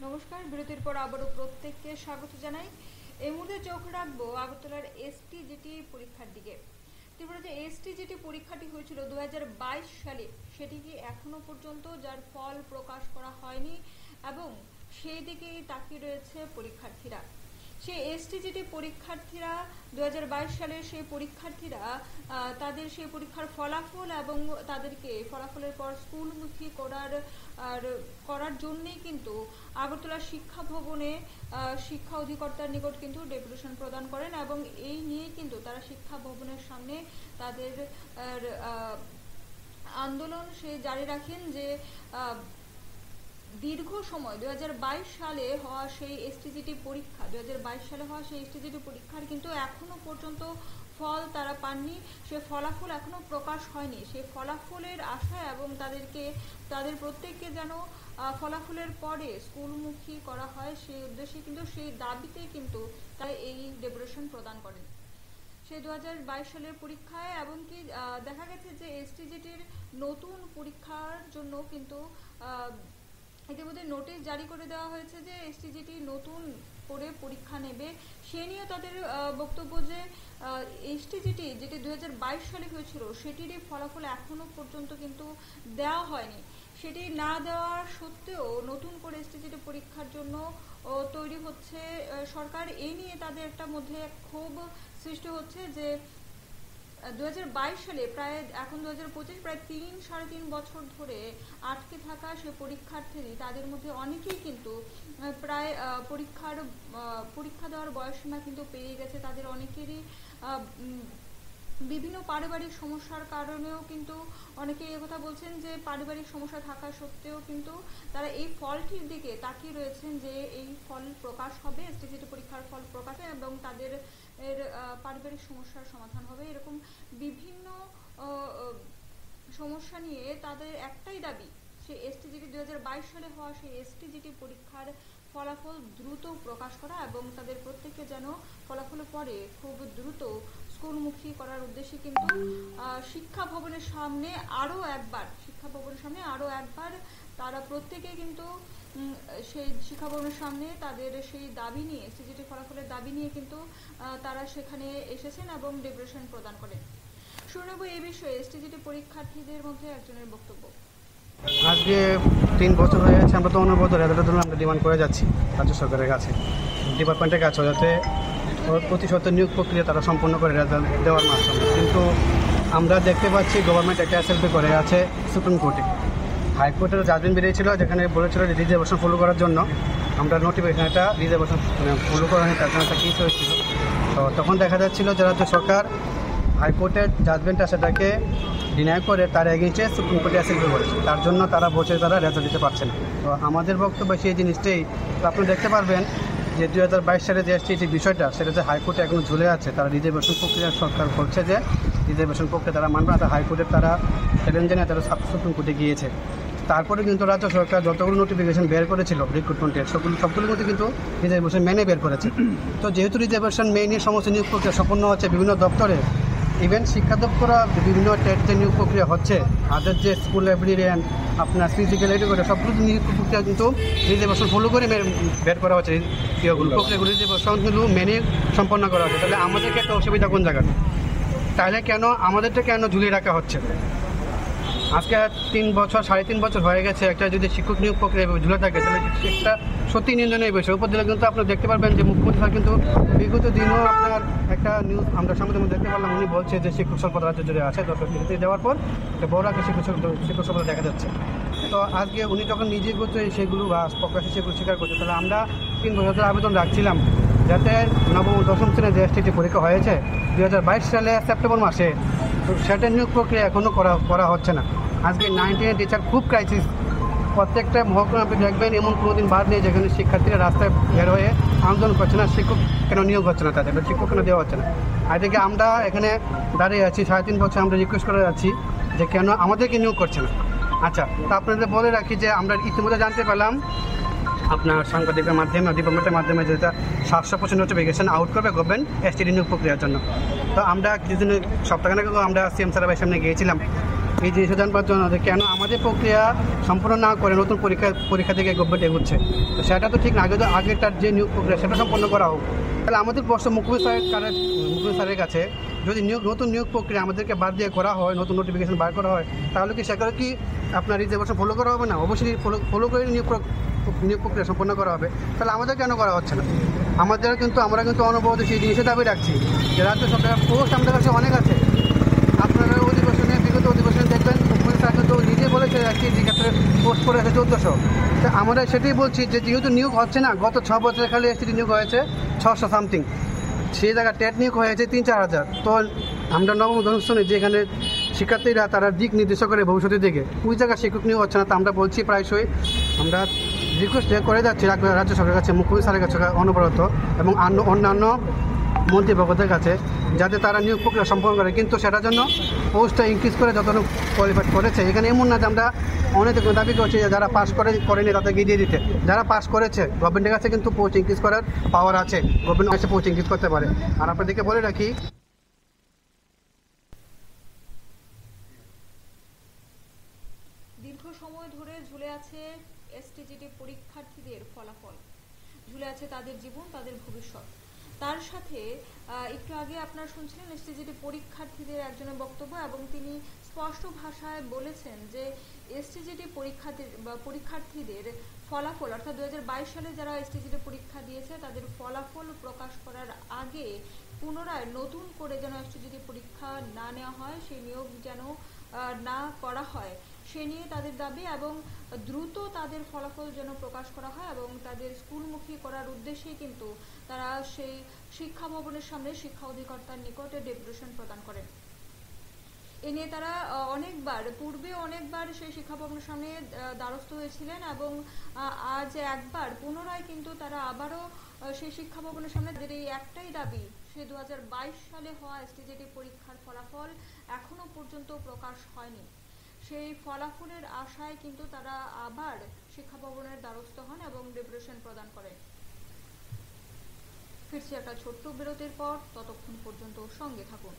নমস্কার, বিরতির পর আবারও প্রত্যেককে স্বাগত জানাই। এই মুহূর্তে চোখ রাখবো আগরতলার এসটিজিটি পরীক্ষার দিকে। ত্রিপুরা যে এসটিজিটি পরীক্ষাটি হয়েছিল 2022 সালে, সেটি কি এখনো পর্যন্ত যার ফল প্রকাশ করা হয়নি এবং সেই দিকেই তাকিয়ে রয়েছে পরীক্ষার্থীরা। সেই এসটিজিটি পরীক্ষার্থীরা 2022 সালে সেই পরীক্ষার্থীরা তাদের সেই পরীক্ষার ফলাফল এবং তাদেরকে ফলাফলের পর স্কুলমুখী করার জন্যই কিন্তু আগরতলা শিক্ষা ভবনে শিক্ষা অধিকর্তার নিকট কিন্তু ডেপুটেশন প্রদান করেন এবং এই নিয়ে কিন্তু তারা শিক্ষা ভবনের সামনে তাদের আন্দোলন সে জারি রাখেন যে দীর্ঘ সময় 2022 সালে হওয়া সেই এসটিজিটি পরীক্ষার কিন্তু এখনো পর্যন্ত ফল তারা পাননি। সে ফলাফল এখনো প্রকাশ হয়নি। সেই ফলাফলের আশায় এবং তাদের প্রত্যেককে যেন ফলাফলের পরে স্কুলমুখী করা হয়, সেই উদ্দেশ্যে কিন্তু সেই দাবিতে কিন্তু তারা এই ডেপুটেশন প্রদান করেন সেই 2022 সালের পরীক্ষায়। এবং কি দেখা গেছে যে এসটিজিটির নতুন পরীক্ষার জন্য কিন্তু ইতিমধ্যে নোটিশ জারি করে দেওয়া হয়েছে যে এসটিজিটি নতুন করে পরীক্ষা নেবে। সে নিয়ে তাদের বক্তব্য যে এসটিজিটি যেটি 2022 সালে হয়েছিল সেটিরই ফলাফল এখনো পর্যন্ত কিন্তু দেওয়া হয়নি। সেটি না দেওয়া সত্ত্বেও নতুন করে এসটিজিটি পরীক্ষার জন্য তৈরি হচ্ছে সরকার। এই নিয়ে তাদের একটা মধ্যে ক্ষোভ সৃষ্টি হচ্ছে যে 2022 সালে এখন 2025 প্রায় 3-3.5 বছর ধরে আটকে থাকা সে পরীক্ষার্থী, তাদের মধ্যে অনেকেই কিন্তু প্রায় পরীক্ষা দেওয়ার বয়সসীমা কিন্তু পেরিয়ে গেছে। তাদের অনেকেরই বিভিন্ন পারিবারিক সমস্যার কারণেও কিন্তু অনেকে কথা বলছেন যে পারিবারিক সমস্যা থাকা সত্ত্বেও কিন্তু তারা এই ফলটির দিকে তাকিয়ে রয়েছেন যে এই ফল প্রকাশ হবে, এসটিজিটি পরীক্ষার ফল প্রকাশ হবে এবং তাদের পারিবারিক সমস্যার সমাধান হবে। এরকম বিভিন্ন সমস্যা নিয়ে তাদের একটাই দাবি, সেই এসটিজিটি 2022 সালে হওয়া সেই এসটিজিটি পরীক্ষার ফলাফল দ্রুত প্রকাশ করা এবং তাদের প্রত্যেককে যেন ফলাফলের পরে খুব দ্রুত স্কুলমুখী করার উদ্দেশ্যে কিন্তু শিক্ষা ভবনের সামনে আরো একবার তারা প্রত্যেকে কিন্তু সেই শিক্ষা ভবনের সামনে তাদের সেই দাবি নিয়ে, এসটিজিটি ফলাফলের দাবি নিয়ে কিন্তু তারা সেখানে এসেছেন এবং ডেপুটেশন প্রদান করেন। শুনে নেব এই বিষয়ে এসটিজিটি পরীক্ষার্থীদের মধ্যে একজনের বক্তব্য। আজকে 3 বছর হয়ে গেছে, আমরা তো অনবরত রেজাল্টের জন্য আমরা ডিমান্ড করে যাচ্ছি রাজ্য সরকারের কাছে, ডিপার্টমেন্টের কাছে, যাতে প্রতি সপ্তাহে নিয়োগ প্রক্রিয়া তারা সম্পন্ন করে রেজাল্ট দেওয়ার মাধ্যমে। কিন্তু আমরা দেখতে পাচ্ছি গভর্নমেন্ট একটা এসএলপি করে আছে সুপ্রিম কোর্টে। হাইকোর্টের জাজমেন্ট বেরিয়েছিল যেখানে বলেছিল যে রিজার্ভেশন ফলো করার জন্য আমরা নোটিফিকেশন একটা রিজার্ভেশন ফলো করা হয়, তার জন্য একটা কেস হয়েছিল। তো তখন দেখা যাচ্ছিল যে রাজ্য সরকার হাইকোর্টের জাজমেন্টটা সেটাকে ডিনাই করে তার এগেইনস্টে সুপ্রিম কোর্টে এসএলপি করেছে, তার জন্য তারা বসে তারা রেজাল্ট দিতে পারছে না। তো আমাদের বক্তব্য সেই জিনিসটাই, আপনি দেখতে পারবেন যে 2022 সালে যে এসটিজিটি বিষয়টা সেটা যে হাইকোর্টে এখনো ঝুলে আছে। তারা রিজার্ভেশন প্রক্রিয়া সরকার করছে যে রিজার্ভেশন প্রক্রিয়া তারা মানবে না, হাইকোর্টের তারা চ্যালেঞ্জ জানিয়ে তারা সুপ্রিম কোর্টে গিয়েছে। তারপরে কিন্তু রাজ্য সরকার যতগুলো নোটিফিকেশন বের করেছিল রিক্রুটমেন্টের সবগুলোর মধ্যে কিন্তু রিজার্ভেশন মেনে বের করেছে। তো যেহেতু রিজার্ভেশন মেনে সমস্ত নিয়োগ প্রক্রিয়া সম্পন্ন হচ্ছে বিভিন্ন দপ্তরে, ইভেন শিক্ষা দপ্তরা বিভিন্ন টেটে নিয়োগ প্রক্রিয়া হচ্ছে, আদার যে স্কুল লাইব্রেরিয়ান আপনার ফিজিক্যাল এডুকেটর সবগুলো নিয়োগ প্রক্রিয়া কিন্তু রিজার্ভেশন ফলো করে বের করা হচ্ছে। প্রক্রিয়াগুলো রিজার্ভেশনগুলো মেনে সম্পন্ন করা হচ্ছে। তাহলে আমাদেরকে একটা অসুবিধা কোন জায়গায়? তাহলে কেন আমাদেরটা কেন ঝুলিয়ে রাখা হচ্ছে? আজকে 3-3.5 বছর হয়ে গেছে একটা যদি শিক্ষক নিয়োগ প্রক্রিয়া ঝুলে থাকে, তাহলে একটা সত্যি নিন্দনীয় বিষয়। উপর দিলে কিন্তু আপনারা দেখতে পারবেন যে মুখ্যমন্ত্রী স্যার কিন্তু বিগত দিনও আপনার একটা নিউজ আমরা সামনে দেখতে পারলাম, উনি বলছে যে শিক্ষক স্বল্পতা রাজ্য জুড়ে আছে। 10 দেওয়ার পর বড় একটা শিক্ষক স্বল্পতা দেখা যাচ্ছে। তো আজকে উনি যখন নিজে করছে সেগুলো বা প্রকাশ্যে সেগুলো স্বীকার করছে, তাহলে আমরা 3 বছর আবেদন রাখছিলাম যাতে নবম ও দশম শ্রেণীর যে এসটিজিটি পরীক্ষা হয়েছে 2022 সালে সেপ্টেম্বর মাসে, তো সেটা নিয়োগ প্রক্রিয়া এখনও করা হচ্ছে না। আজকে 9-10 টিচার খুব ক্রাইসিস। প্রত্যেকটা মহকুমা আপনি দেখবেন এমন কোনো দিন বাদ নেই যেখানে শিক্ষার্থীরা রাস্তায় বের হয়ে আন্দোলন করছে না, শিক্ষক কেন নিয়োগ হচ্ছে না, তাদের শিক্ষক কেন দেওয়া হচ্ছে না। আর এদিকে আমরা এখানে দাঁড়িয়ে আছি 3.5 বছর, আমরা রিকোয়েস্ট করে যাচ্ছি যে কেন আমাদেরকে নিয়োগ করছে না। আচ্ছা, তা আপনাদের বলে রাখি যে আমরা ইতিমধ্যে জানতে পারলাম আপনার সাংবাদিকের মাধ্যমে, ডিপার্টমেন্টের মাধ্যমে যেটা 700% নোটিফিকেশন আউট করবে গভর্নমেন্ট এসটিডি নিয়োগ প্রক্রিয়ার জন্য। তো আমরা কিছুদিন সপ্তাহখানেক আমরা সিএম স্যারের সামনে গিয়েছিলাম, এই জিনিসটা জানবার জন্য যে কেন আমাদের প্রক্রিয়া সম্পূর্ণ না করে নতুন পরীক্ষা থেকে গভর্নমেন্ট এগোচ্ছে। তো সেটা তো ঠিক না, আগেরটার যে নিয়োগ প্রক্রিয়া সেটা সম্পন্ন করা হোক। তাহলে আমাদের প্রশ্ন মুখ্যমন্ত্রী স্যারের কাছে, যদি নতুন নিয়োগ প্রক্রিয়া আমাদেরকে বাদ দিয়ে করা হয়, নতুন নোটিফিকেশন বার করা হয়, তাহলে কি সেগুলো কি আপনার রিজার্ভেশন ফলো করা হবে না? অবশ্যই ফলো করে নিয়োগ প্রক্রিয়া সম্পন্ন করা হবে। তাহলে আমাদের কেন করা হচ্ছে না? আমরা কিন্তু অনবরত সেই জিনিসের দাবি রাখছি যে রাজ্য সরকারের পোস্ট আমাদের কাছে অনেক আছে। আপনারা বিগত অধিবেশনে দেখবেন মুখ্যমন্ত্রী স্যার কিন্তু নিজে বলেছে একটি ক্ষেত্রে পোস্ট করে আছে 1400। তো আমরা সেটাই বলছি যে যেহেতু নিয়োগ হচ্ছে না, গত 6 বছরে খালি এসটি নিয়োগ হয়েছে 600 সামথিং, সেই জায়গায় টেট নিয়োগ হয়েছে 3-4 হাজার। তো আমরা নবম দশমে যেখানে শিক্ষার্থীরা তারা দিক নির্দেশ করে ভবিষ্যতের দিকে, ওই জায়গায় শিক্ষক নিয়োগ হচ্ছে না। তো আমরা বলছি প্রায়শই, আমরা রিকোয়েস্ট করে যাচ্ছি রাজ্য সরকারের কাছে, মুখ্যমন্ত্রী স্যারের কাছে অনবরত, এবং অন্যান্য মন্ত্রীবর্গদের কাছে, যাতে তারা নিয়োগ প্রক্রিয়া সম্পন্ন করে, কিন্তু সেটার জন্য পোস্টটা ইনক্রিজ করে যতটুকু কোয়ালিফাইড করেছে। এখানে এমন না যে আমরা অনেক দাবি করছি যে যারা পাস করেনি তাদেরকে দিয়ে দিতে। যারা পাস করেছে গভর্নমেন্টের কাছে কিন্তু পোস্ট ইনক্রিজ করার পাওয়ার আছে, গভর্নমেন্ট কাছে পোস্ট ইনক্রিজ করতে পারে। আর আপনাদেরকে বলে রাখি, দীর্ঘ সময় ধরে ঝুলে আছে এসটিজিটি পরীক্ষার্থীদের ফলাফল, ঝুলে আছে তাদের জীবন, তাদের ভবিষ্যৎ। তার সাথে একটু আগে আপনারা শুনছিলেন এসটিজিটি পরীক্ষার্থীদের একজনের বক্তব্য, এবং তিনি স্পষ্ট ভাষায় বলেছেন যে এসটিজিটি পরীক্ষার্থীদের ফলাফল, অর্থাৎ 2022 সালে যারা এসটিজিটি পরীক্ষা দিয়েছে তাদের ফলাফল প্রকাশ করার আগে পুনরায় নতুন করে যেন এসটিজিটি পরীক্ষা না নেওয়া হয়, সেই নিয়োগ যেন না করা হয়, সে নিয়ে তাদের দাবি, এবং দ্রুত তাদের ফলাফল যেন প্রকাশ করা হয়, এবং তাদের স্কুলমুখী করার উদ্দেশ্যেই কিন্তু তারা সেই শিক্ষা ভবনের সামনে শিক্ষা অধিকর্তার নিকটে ডেপুটেশন প্রদান করেন। এ নিয়ে তারা পূর্বে অনেকবার সেই শিক্ষা ভবনের সামনে দ্বারস্থ হয়েছিলেন, এবং আজ একবার পুনরায় কিন্তু তারা আবারও সেই শিক্ষা ভবনের সামনে তাদের এই একটাই দাবি, সেই 2022 সালে হওয়া এসটিজিটি পরীক্ষার ফলাফল এখনো পর্যন্ত প্রকাশ হয়নি। সেই ফলাফলের আশায় কিন্তু তারা আবার শিক্ষা ভবনের দ্বারস্থ হন এবং ডেপুটেশন প্রদান করেন। ফিরছি একটা ছোট্ট বিরতির পর, ততক্ষণ পর্যন্ত সঙ্গে থাকুন।